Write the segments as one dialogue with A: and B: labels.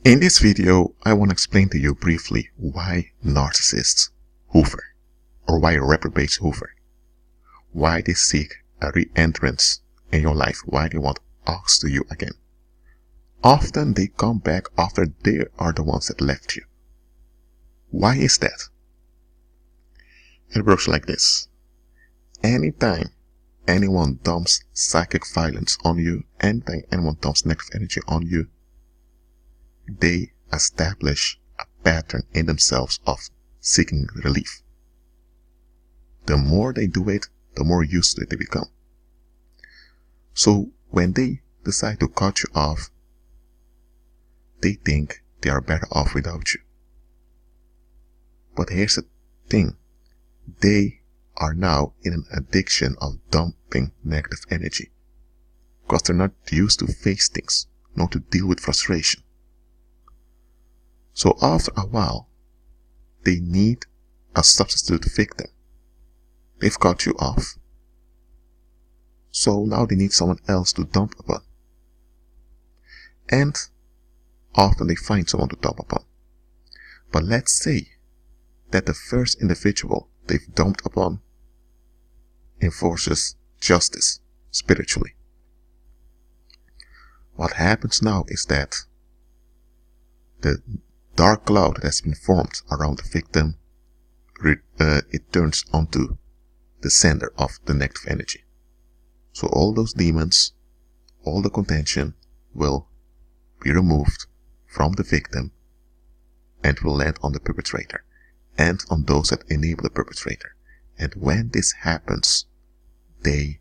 A: In this video, I want to explain to you briefly why narcissists hoover, or why reprobates hoover, why they seek a re-entrance in your life, why they want access to you again. Often they come back after they are the ones that left you. Why is that? It works like this. Anytime anyone dumps psychic violence on you, anytime anyone dumps negative energy on you, they establish a pattern in themselves of seeking relief. The more they do it, the more used to it they become. So when they decide to cut you off, they think they are better off without you. But here's the thing. They are now in an addiction of dumping negative energy, because they're not used to face things, not to deal with frustration. So after a while, they need a substitute victim. They've cut you off, so now they need someone else to dump upon. And often they find someone to dump upon. But let's say that the first individual they've dumped upon enforces justice spiritually. What happens now is that the dark cloud that has been formed around the victim, it turns onto the sender of the negative energy. So all those demons, all the contention will be removed from the victim and will land on the perpetrator and on those that enable the perpetrator. And when this happens, they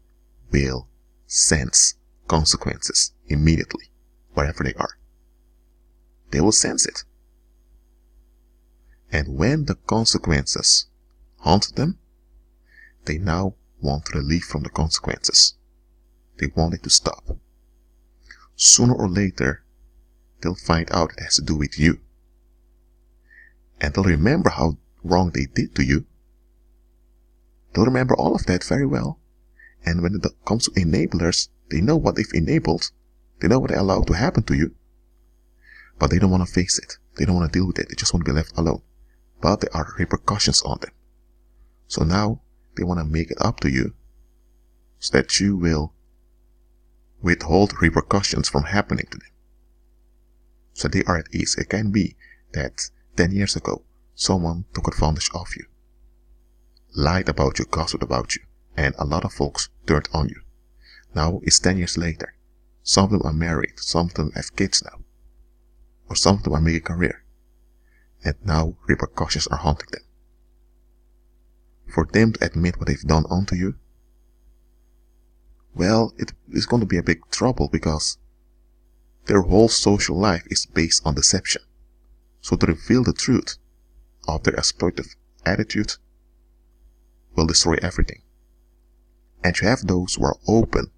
A: will sense consequences immediately, wherever they are. They will sense it. And when the consequences haunt them, they now want relief from the consequences. They want it to stop. Sooner or later, they'll find out it has to do with you. And they'll remember how wrong they did to you. They'll remember all of that very well. And when it comes to enablers, they know what they've enabled. They know what they allowed to happen to you. But they don't want to face it. They don't want to deal with it. They just want to be left alone. But there are repercussions on them. So now they want to make it up to you so that you will withhold repercussions from happening to them. So they are at ease. It can be that 10 years ago, someone took advantage of you, lied about you, gossiped about you, and a lot of folks turned on you. Now it's 10 years later. Some of them are married, some of them have kids now, or some of them are making a career, and now repercussions are haunting them. For them to admit what they've done onto you, well, it is going to be a big trouble, because their whole social life is based on deception. So to reveal the truth of their exploitative attitude will destroy everything. And you have those who are open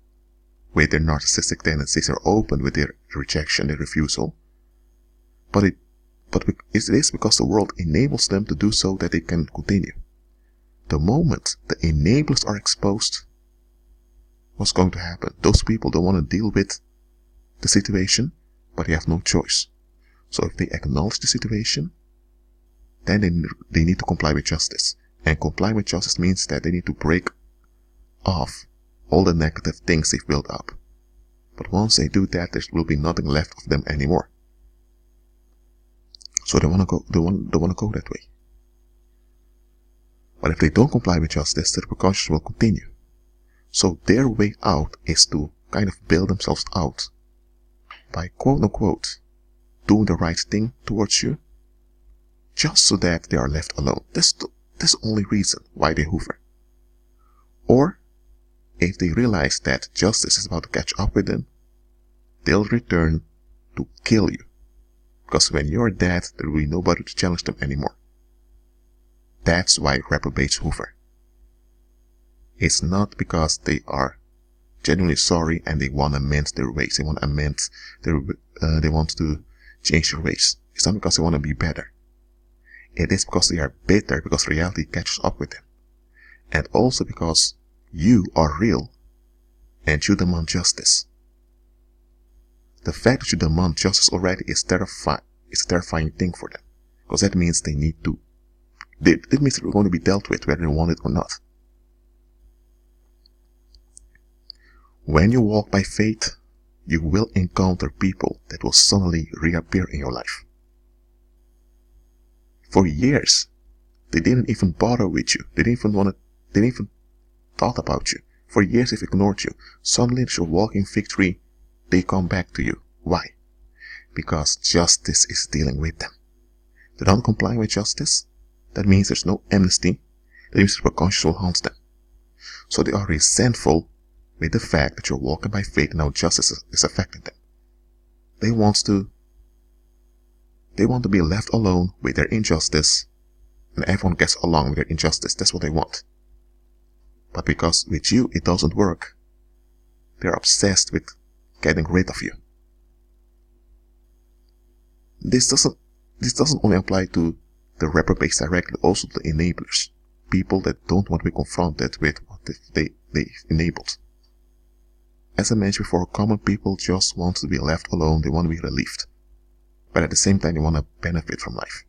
A: with their narcissistic tendencies, are open with their rejection, their refusal. But it is because the world enables them to do so that they can continue. The moment the enablers are exposed, what's going to happen? Those people don't want to deal with the situation, but they have no choice. So if they acknowledge the situation, then they need to comply with justice. And comply with justice means that they need to break off all the negative things they've built up. But once they do that, there will be nothing left of them anymore. So they want to go that way. But if they don't comply with justice, the repercussions will continue. So their way out is to kind of bail themselves out by quote unquote doing the right thing towards you, just so that they are left alone. That's the only reason why they hoover. Or if they realize that justice is about to catch up with them, they'll return to kill you. Because when you're dead, there will be nobody to challenge them anymore. That's why reprobates hoover. It's not because they are genuinely sorry and they want to amend their ways. They want to amend they want to change their ways. It's not because they want to be better. It is because they are bitter, because reality catches up with them. And also because you are real and you demand justice. The fact that you demand justice already is It's a terrifying thing for them, because that means it means they're going to be dealt with whether they want it or not. When you walk by faith, you will encounter people that will suddenly reappear in your life. For years, they didn't even bother with you. They didn't even thought about you. For years they've ignored you. Suddenly as you're walking victory, they come back to you. Why? Because justice is dealing with them. They don't comply with justice. That means there's no amnesty. That means repercussions will haunt them. So they are resentful with the fact that you're walking by faith and now justice is affecting them. They want to be left alone with their injustice, and everyone gets along with their injustice. That's what they want. But because with you it doesn't work, they're obsessed with getting rid of you. This doesn't only apply to the reprobates directly, also to the enablers. People that don't want to be confronted with what they've enabled. As I mentioned before, common people just want to be left alone. They want to be relieved. But at the same time, they want to benefit from life.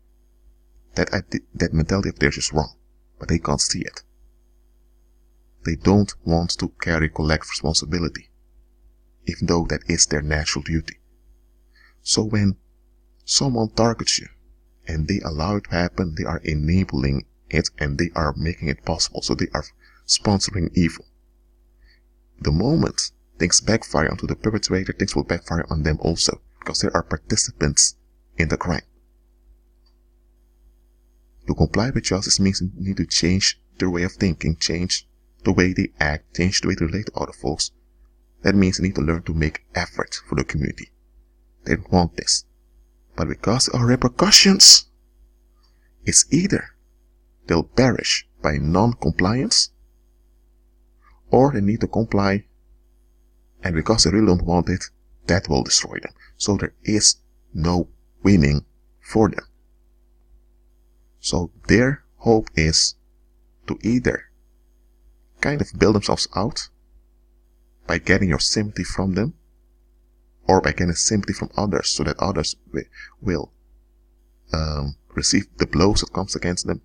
A: That mentality of theirs is wrong, but they can't see it. They don't want to carry collective responsibility, even though that is their natural duty. So when someone targets you and they allow it to happen, they are enabling it and they are making it possible. So they are sponsoring evil. The moment things backfire onto the perpetrator, things will backfire on them also, because they are participants in the crime. To comply with justice means you need to change their way of thinking, change the way they act, change the way they relate to other folks. That means you need to learn to make effort for the community. They don't want this. But because there are repercussions, it's either they'll perish by non-compliance, or they need to comply, and because they really don't want it, that will destroy them. So there is no winning for them. So their hope is to either kind of build themselves out by getting your sympathy from them, or by getting sympathy from others so that others will receive the blows that comes against them.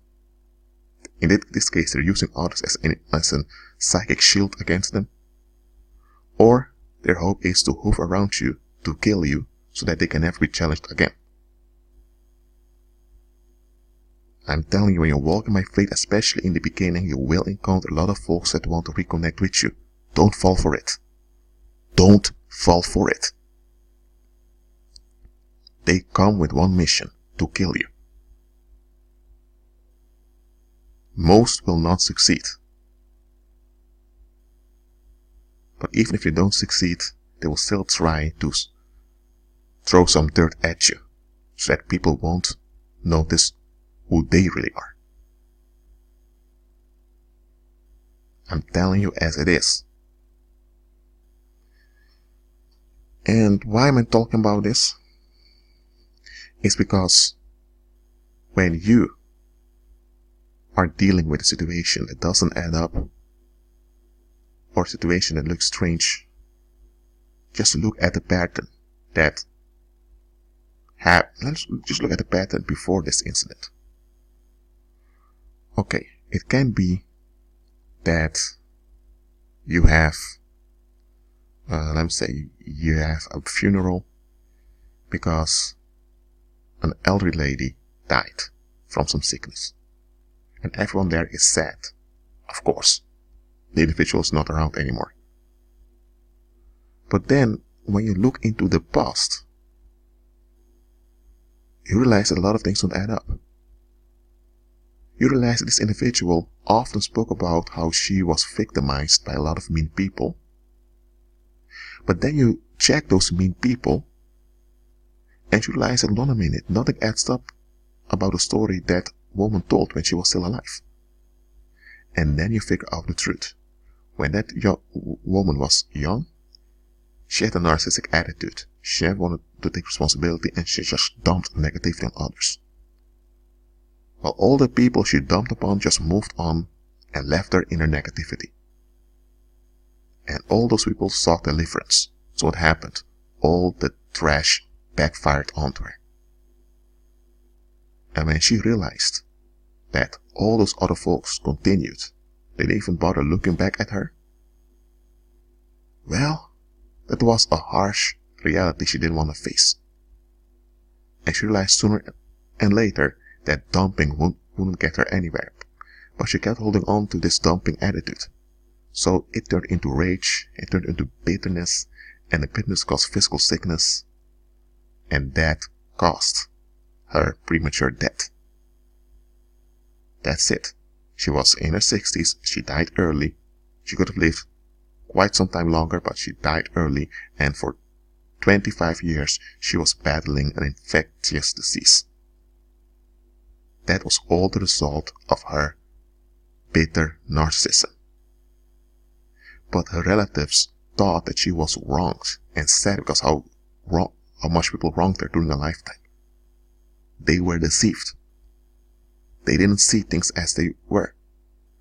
A: In this case, they're using others as a psychic shield against them. Or their hope is to hoover around you, to kill you, so that they can never be challenged again. I'm telling you, when you're walking by faith, especially in the beginning, you will encounter a lot of folks that want to reconnect with you. Don't fall for it. Don't fall for it. They come with one mission, to kill you. Most will not succeed. But even if they don't succeed, they will still try to throw some dirt at you, so that people won't notice who they really are. I'm telling you as it is. And why am I talking about this? It's because when you are dealing with a situation that doesn't add up, or a situation that looks strange, just look at the pattern that let's just look at the pattern before this incident. Okay, it can be that you have, let's say you have a funeral because an elderly lady died from some sickness. And everyone there is sad. Of course, the individual is not around anymore. But then, when you look into the past, you realize that a lot of things don't add up. You realize that this individual often spoke about how she was victimized by a lot of mean people. But then you check those mean people, and you realize that, hold on a minute, nothing adds up about the story that woman told when she was still alive. And then you figure out the truth. When that woman was young, she had a narcissistic attitude. She never wanted to take responsibility, and she just dumped negativity on others. While all the people she dumped upon just moved on and left her in her negativity. And all those people sought deliverance. So what happened? All the trash backfired onto her. And when she realized that all those other folks continued, they didn't even bother looking back at her, well, that was a harsh reality she didn't want to face. And she realized sooner and later that dumping wouldn't get her anywhere. But she kept holding on to this dumping attitude. So it turned into rage, it turned into bitterness, and the bitterness caused physical sickness, and that caused her premature death. That's it. She was in her 60s, she died early. She could have lived quite some time longer, but she died early, and for 25 years she was battling an infectious disease. That was all the result of her bitter narcissism. But her relatives thought that she was wronged and sad because how much people wronged her during her lifetime. They were deceived. They didn't see things as they were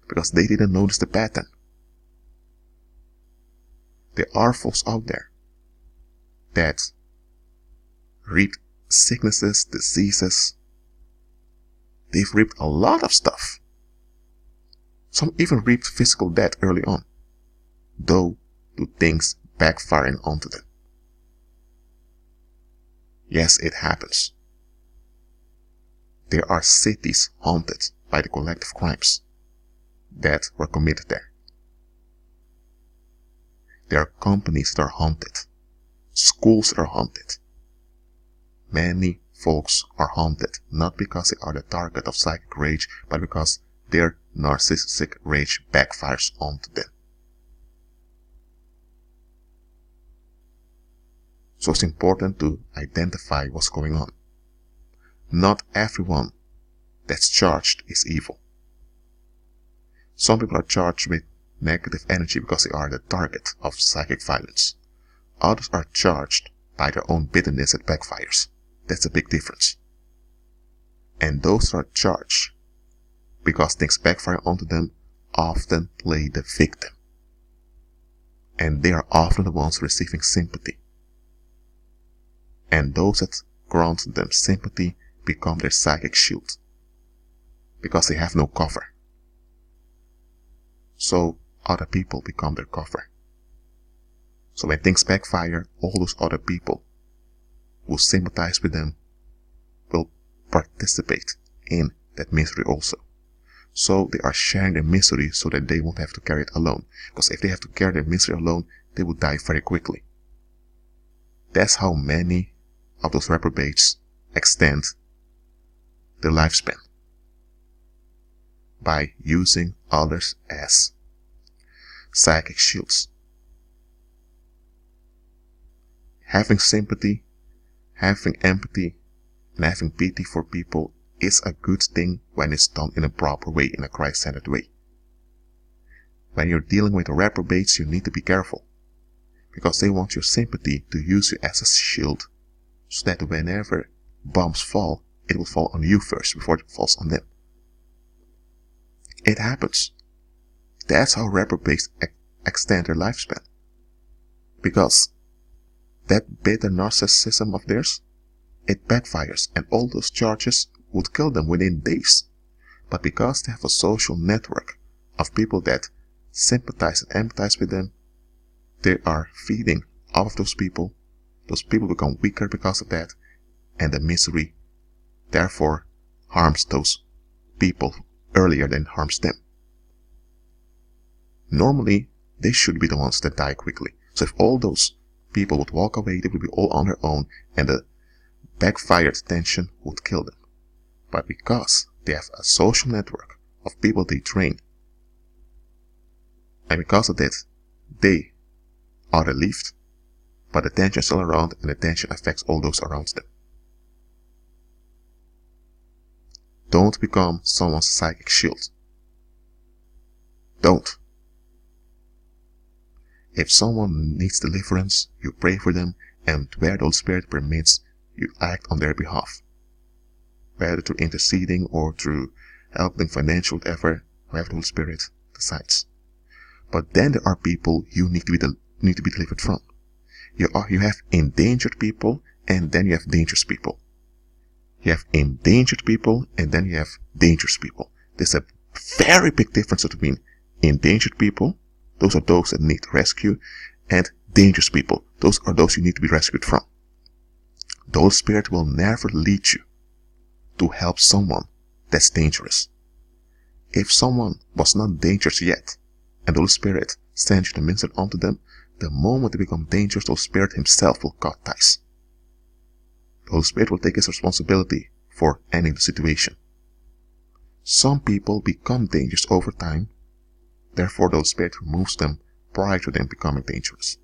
A: because they didn't notice the pattern. There are folks out there that reap sicknesses, diseases. They've reaped a lot of stuff. Some even reaped physical death early on, though to things backfiring onto them. Yes, it happens. There are cities haunted by the collective crimes that were committed there. There are companies that are haunted. Schools that are haunted. Many folks are haunted, not because they are the target of psychic rage, but because their narcissistic rage backfires onto them. So it's important to identify what's going on. Not everyone that's charged is evil. Some people are charged with negative energy because they are the target of psychic violence. Others are charged by their own bitterness that backfires. That's a big difference. And those who are charged because things backfire onto them often play the victim. And they are often the ones receiving sympathy. And those that grant them sympathy become their psychic shield because they have no cover. So other people become their cover. So when things backfire, all those other people who sympathize with them will participate in that misery also. So they are sharing their misery so that they won't have to carry it alone. Because if they have to carry their misery alone, they will die very quickly. That's how many of those reprobates extend their lifespan. By using others as psychic shields. Having sympathy, having empathy, and having pity for people is a good thing when it's done in a proper way, in a Christ-centered way. When you're dealing with the reprobates, you need to be careful, because they want your sympathy to use you as a shield, so that whenever bombs fall, it will fall on you first before it falls on them. It happens. That's how reprobates extend their lifespan. Because that bitter narcissism of theirs, it backfires, and all those charges would kill them within days. But because they have a social network of people that sympathize and empathize with them, they are feeding off of those people. Those people become weaker because of that, and the misery therefore harms those people earlier than it harms them. Normally, they should be the ones that die quickly. So if all those people would walk away, they would be all on their own, and the backfired tension would kill them. But because they have a social network of people they train, and because of that, they are relieved, but the tension is still around, and the tension affects all those around them. Don't become someone's psychic shield. Don't. If someone needs deliverance, you pray for them, and where the Holy Spirit permits, you act on their behalf. Whether through interceding or through helping financial, whatever the Holy Spirit decides. But then there are people you need to be delivered from. You have endangered people, and then you have dangerous people. You have endangered people, and then you have dangerous people. There's a very big difference between endangered people, those are those that need rescue, and dangerous people, those are those you need to be rescued from. The Holy Spirit will never lead you to help someone that's dangerous. If someone was not dangerous yet, and the Holy Spirit sends you to minister unto them, the moment they become dangerous, the Holy Spirit himself will cut ties. The Holy Spirit will take his responsibility for ending the situation. Some people become dangerous over time, therefore the Holy Spirit removes them prior to them becoming dangerous.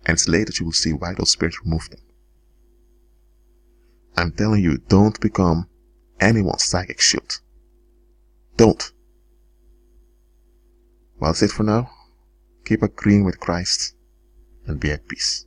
A: And it's later that you will see why the Holy Spirit removed them. I'm telling you, don't become anyone's psychic shield. Don't. Well, that's it for now. Keep agreeing with Christ and be at peace.